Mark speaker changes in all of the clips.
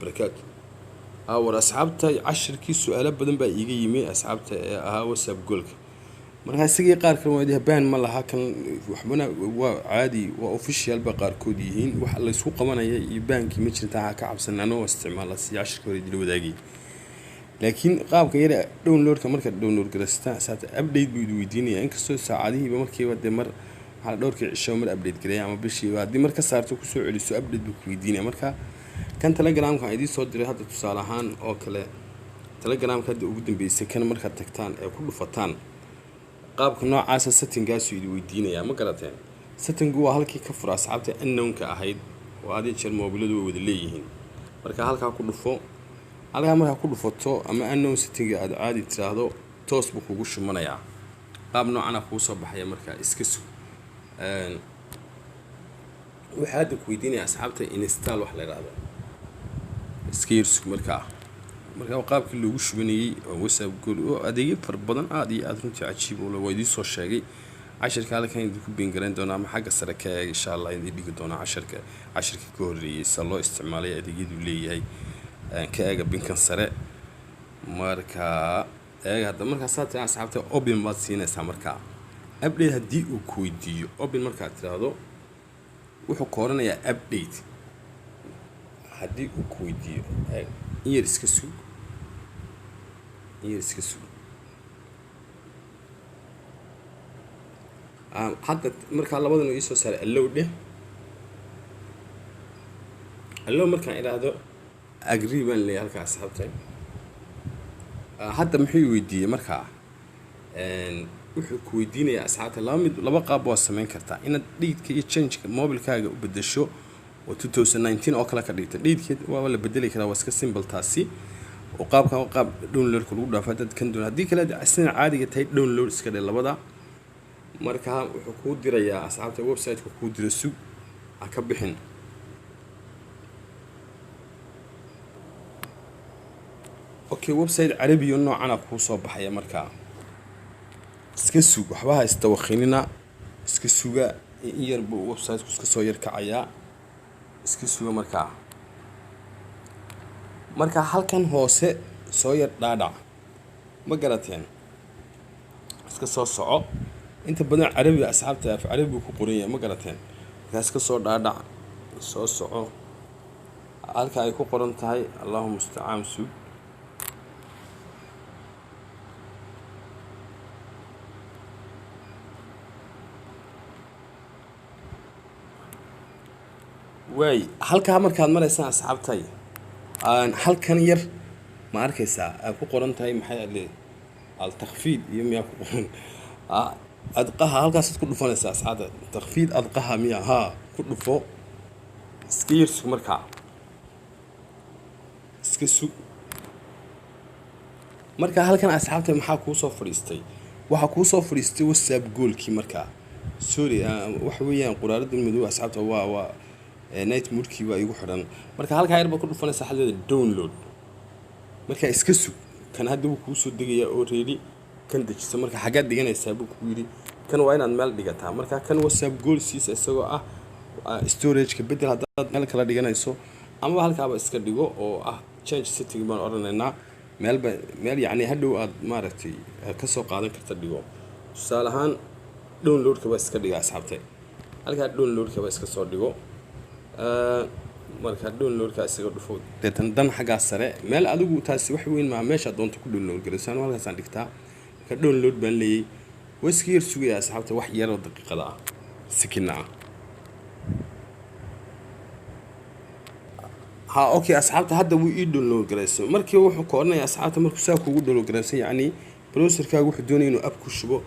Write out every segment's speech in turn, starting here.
Speaker 1: وبركاته. war asxaabta casharkii su'aalo badan baa iiga yimi asxaabta ee ahaa WhatsApp goolka marka isagii qaar kale waa baan ma laha kan waxbana waa caadi waa official ba qaar kood yihiin wax la isku qabanaya iyo baankii ma jirta ka cabsanano isticmaala si casharka hore dil wadaagay laakiin qaabka yar downloadka marka download garasta saata update buu weydiinaya inkastoo saacadihiiba markii wada mar hal dhowrkii cisho mar update gareey ama bishii hadii marka saarto ku soo celiso update buu weydiinaya marka kan Telegram-ka idin soo diray hadda tusaale ahaan oo kale Telegram-ka hadda ugu dambeysay kan marka tagtaan ee ku dhufataan qaabka noocaas setting-gaas uu weydiinaya ma garateen setting-gu waa halkii ka fura asxaabta unknown-ka ahayd oo aad jeer mobiladu wada leeyihiin marka halka ku dhufo halka marka ku dhufato ama unknown setting-ga aad caadi tiraahdo toos buu kugu shumanayaa qaab noocan ah ku soo baxaya marka iska sug waxaad ku weydiinaya asxaabta install wax la yiraahdo iskiirsu marka qaabkii loogu shubanayay oo WhatsApp gool oo adeegyo far badan aad iyo aad runtii cajiib oo la weydiin soo sheegay casharka halkan idin ku bingareyn doona ama xagga sare ka insha Allah idin dhigi doona casharka ka horeeyay si loo isticmaalay adeegyadu leeyahay ka eega binkan sare marka eega hadda marka saata asxaabta open baad siinaysaa marka update hadii uu ku weydiiyo open marka tiraahdo wuxuu kooranayaa update hadii uu ku weydiiyo yar iska sug hadda marka labadan uu soo saaray allow marka iraahdo agree baan leeyahay halka asxaabtay hadda muxuu weydiiyay marka wuxuu ku weydiinayaa asxaabta laba qaab oo sameyn kartaa inaad dheedka iyo change-ka mobilkaaga u bedesho oo 2019 oo kala ka dhigtay dheedkeed waa la bedeli karaa waa iska simple taasi oo qaab download lagu dhaafay dad kan doon hadii kale asina caadiga tahay download iska dhig labada marka wuxuu ku dirayaa asxaabta website-ka ku diro sug ka bixin okay website carabi oo noocan ah ku soo baxaya marka iska sug waxba istawaqinina iska suga yar buu website-ku iska soo yar kacaya iska suga marka halkan hoose soo yar dhaadhac ma garateen iska soo soco inta badan carabi asxaabta af carabi ku qoran yahay ma garateen markaas ka soo dhaadhac soo soco halka ay ku qoran tahay Allahu musta'an sug way halka markaad maraysan asxaabtay halkan yar ma arkaysaa ku qoran tahay maxay leeyahay al takhfiid iyo miya ku qoran adqaha halkaas ku dhufanaysaa asxaabta takhfiid adqaha miya ku dhufo iskiirsu marka iska sug marka halkan asxaabtay maxaa ku soo fadhiistay waxa ku soo fadhiistay WhatsApp goolkii marka sorry wax weeyaan quraarada madow asxaabta waa night moodkii waa igu xiran marka halka yarba ku dhufanaysaa xalada download marka iska sug kan hadda uu ku soo degaya oo ready kan dajisa marka xaga dhiganaysaa buu ku yiri kan waa inaad meel dhigataa marka kan WhatsApp goal siis isagoo ah storage-ka bedel hadaad meel kala dhiganayso ama halkaaba iska dhigo oo ah change setting baan oranaynaa meel yaani hadhow aad maaragtay ka soo qaadan karta dhigo tusaale ahaan download-ka ba iska dhiga asxaabtay halka download-ka ba iska soo dhigo marka download-ka isaga dhufo dan xaga sare meel adigu taasi wax weyn ma meesha doonto ku download galaysan halkaas aan dhigtaa ka download baan leeyay waskiir sugaya asxaabta wax yar oo daqiiqada ah sikina okay asxaabta hadda wuu ii download galayso markii wuxuu koornay asxaabta markuu saa kugu download galaysan yaani browser-kaagu wuxuu doonay inuu app ku shubo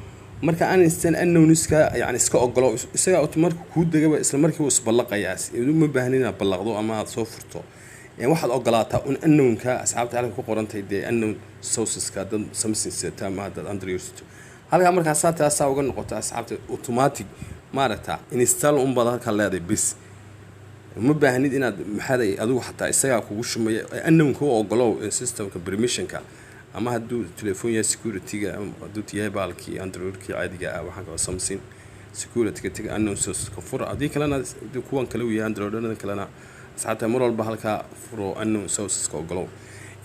Speaker 1: marka aan instant unknown-iska yani iska ogolo isaga automatic ku dagaba isla markii uu isballaqayaas inuu ma baahnina ballaqdo ama aad soo furto waxaad ogolaataa unknown-ka asxaabta halka ku qorantay unknown sources-ka dad Samsung seta ma dad Android halka marka saata uga noqoto asxaabta automatic maarata install baad halka leedahay bis ma baahnid inaad maxaday adigu xataa isaga kugu shumay unknown-ka oo ogolo system-ka permission-ka ama haduu telefoonka security-ga haduu tiyahay baalkii Android-kii caadiga ah waxaan ka Samsung security-ga unknown source ka fur adii kalena kuwan kale u yahay Android-da kalena asxaabta mar walba halkaa furo unknown sourceska ogolow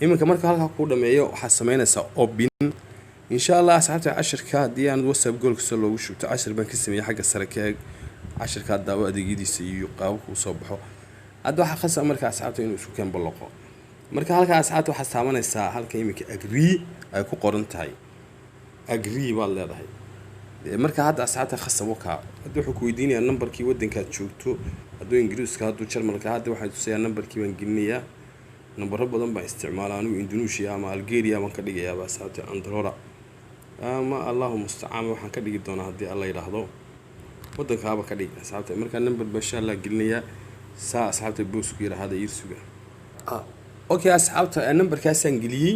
Speaker 1: iminka marka halkaa ku dhameeyo waxaad samaynaysaa open insha allah asxaabta cashirka haddii aan whatsapp goolka soo loogu shubto cashir baan ka sameeyay xagga sare ka eeg cashirka daawo adeegyadiisa iyo qaabka uu soo baxo hadda waxaa khasab marka asxaabta inuu isku keen baloqo marka halka asxaabta waxaad taabanaysaa halka iminka agree ay ku qoran tahay agree baad leedahay marka hadda asxaabta khasabo ka hadda wuxuu ku weydiinayaa numberkii wadankaad joogto hadduu ingiriiska hadduu jarmalka hadda waxaan tusayaa numberkii baan gelinayaa nambaro badan baan isticmaalaa anigu indonesia ama algeria baan ka dhigayaa asxaabta andorra ama allahu mustacaan waxaan ka dhigi doonaa haddii alla yidhaahdo wadankaaba ka dhig asxaabta marka number baan insha allah gelinayaa saa asxaabta boosku yiraahda iirsuga okay asxaabta numberkaasaan geliyey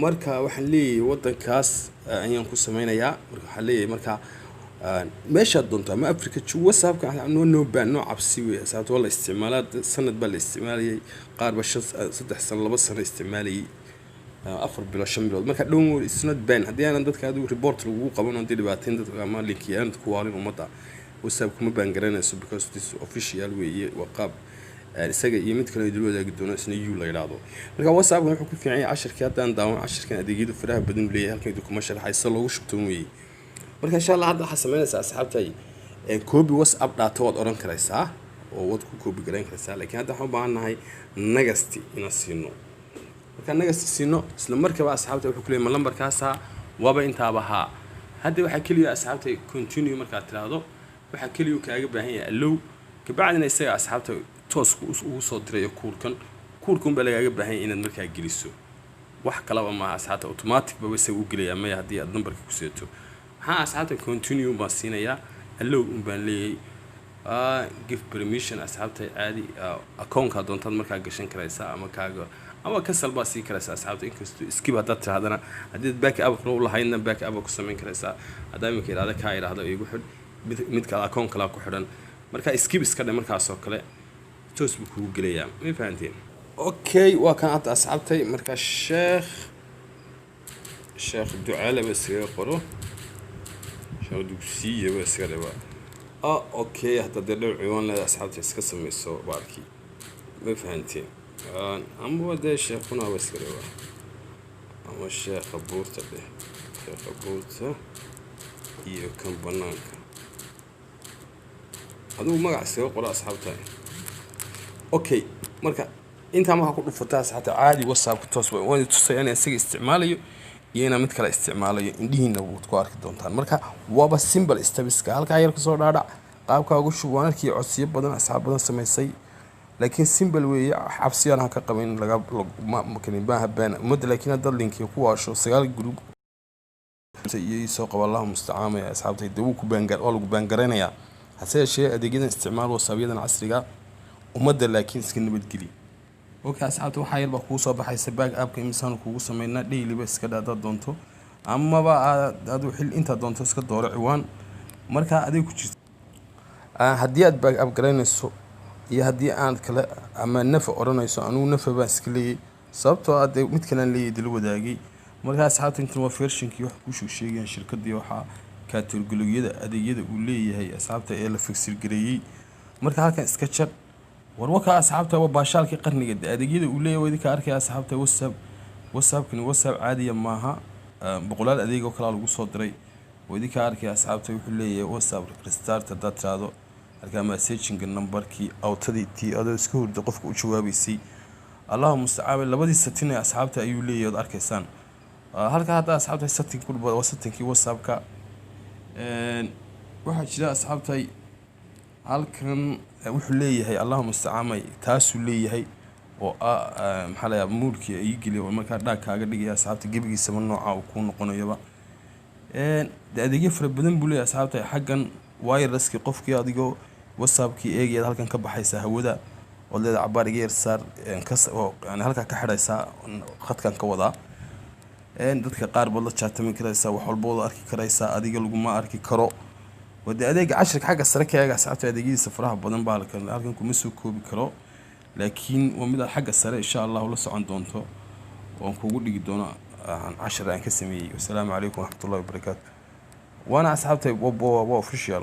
Speaker 1: marka waxaan leeyahay wadankaas ayaan ku sameynayaa marka waxaan leeyahay marka meesha doonto ama Afrika WhatsApp-ka no ban no cabsi weey asxaabta wala isticmaalad sanad baa la isticmaalay qaar ba 3 sano 2 sano isticmaalay 4 bilo 5 bilood marka dhow isnad ban hadii aan dadka adu report lagu qaban oo dhibaateen dadka ama linkiyaan ku waalin umada WhatsApp kuma ban garanayso because this official weey waqab isaga iyo mid kale idil wadaagi doona isna you la yiraahdo marka WhatsApp wuxuu ku fiican yahay cashirka hadaan daawan cashirkan adeegyada faraha badan leeyahay halkan kuma sharaxayso loogu shubto weey marka insha Allah hadda waxa sameynaysaa asxaabtay copy WhatsApp data wad oran karaysaa oo wad ku copy garan karaysaa laakiin hadda waxaan u baahanahay nagasti ina siino marka nagasti siino isla markaba asxaabta wuxuu ku leeyahay lambarkaas waba intaaba ha hadda waxa kaliya asxaabtay continue marka tiraahdo waxa kaliya kaaga baahan yahay allow kabacdina isaga asxaabta toosku uu soo diray kuurkan baa lagaaga baahan yahay inaad markaa geliso wax kale ma asxaabta automatic ba way u geliyaa ma hadii aad numberka ku seeto ha asxaabta continue baa siinaya allow baan leeyahay give permission asxaabta caadi account-ka doontaad markaa gashan karaysaa ama kaaga ama ka salba sii karaysaa asxaabta inkastoo skip hadda tirahdana hadii backup loo lahaydna backup ku sameyn karaysaa hadaa imika iraada ka iraahdo igu xid mid kale account kala ku xidhan marka skip iska dhig markaas oo kale toos buu kugu gelayaa ma fahanteen okay waa kan aad asxaabtay marka sheekh ducaale bas iga qoro sheekh dugsiye bas iga dhaba okay hadda dheer ciwaan la asxaabtay iska sameeyso baarkii ma fahanteen ama wada sheekhuna bas iga dhaba ama sheekh buurta iyo kan banaanka aduu magac soo qoro asxaabtay okay marka inta ma ku dhufataa asxaabta caadi WhatsApp ku toos way tusayaan isaga isticmaalayo iyana mid kale isticmaalayo indhihiina wad ku arki doontaan marka waba simple steps ka halka yar ka soo dhaadhac qaabka ugu shubaanarkii codsiyo badan asxaab badan sameysay laakiin simple weey xabsiyana ka qabayn laga mumkin baaha baan mud laakiin dad linkiga ku waasho 9 group iyo soo qaba Allahu musta'aan ya asxaabtay dawuu ku baan lagu baan garanaya hase shay adeegyada isticmaal WhatsApp-yadan casriga umada laakiin iska nabad geli okay asxaabta waxa yar ba ku soo baxaysa back app-ka imsaan kugu sameeyna daily ba iska dhaada doonto ama ba aad xil inta doonto iska dooro ciwaan marka adeeg ku jirto hadii aad back app garanayso iyo hadii aan kale ama nafa oranayso anu nafa ba iska leeyay sababtoo aad mid kale leeyay dil wadaagay marka asxaabta inta waa version-kii wax ku sheegayaan shirkadii waxa kategoriyada adeegyada uu leeyahay asxaabta ee la fixir gareeyay marka halkan iska jar warwaka asxaabta waa baashaalkii qarniga adeegyada uu leeyahay idinka arkay asxaabta WhatsApp-kani WhatsApp caadiya maaha boqolaal adeeg oo kala lagu soo diray idinka arkay asxaabta wuxuu leeyahay WhatsApp restart dataado halka messaging numberkii autadii adoo iska hurdo qofka u jawaabaysay Allahu musta'aan labadii setting ee asxaabta ayuu leeyahay arkaysaan halka hadda asxaabta setting ku waa setting-kii WhatsApp-ka waxa jira asxaabtay halkan wuxuu leeyahay Allahu musta'aan taasuu leeyahay oo maxaa la yaab muulkii ay geliyo marka dhaag kaaga dhigaya asxaabta gabigiisa nooca uu ku noqonayoba adeegyo fara badan buu leeyahay asxaabta xaggan wireless-kii qofkii adigoo WhatsApp-kii eegayay halkan ka baxaysa hawada oo leedahay cabaar iga yar saar yani halka ka xidhaysa khadkan ka wada dadka qaar bad la chaatami karaysa wax walba wada arki karaysa adiga lagu ma arki karo wada adeega cashirka xagga sare ka eega asxaabta adeegyadiisa faraha badan baa halkan kuma soo koobi karo laakiin waa mid xagga sare insha Allah la socon doonto oo kugu dhigi doono cashir aan ka sameeyay. Assalaamu alaykum wa rahmatullahi wa barakaatuh. وانا اسحبت official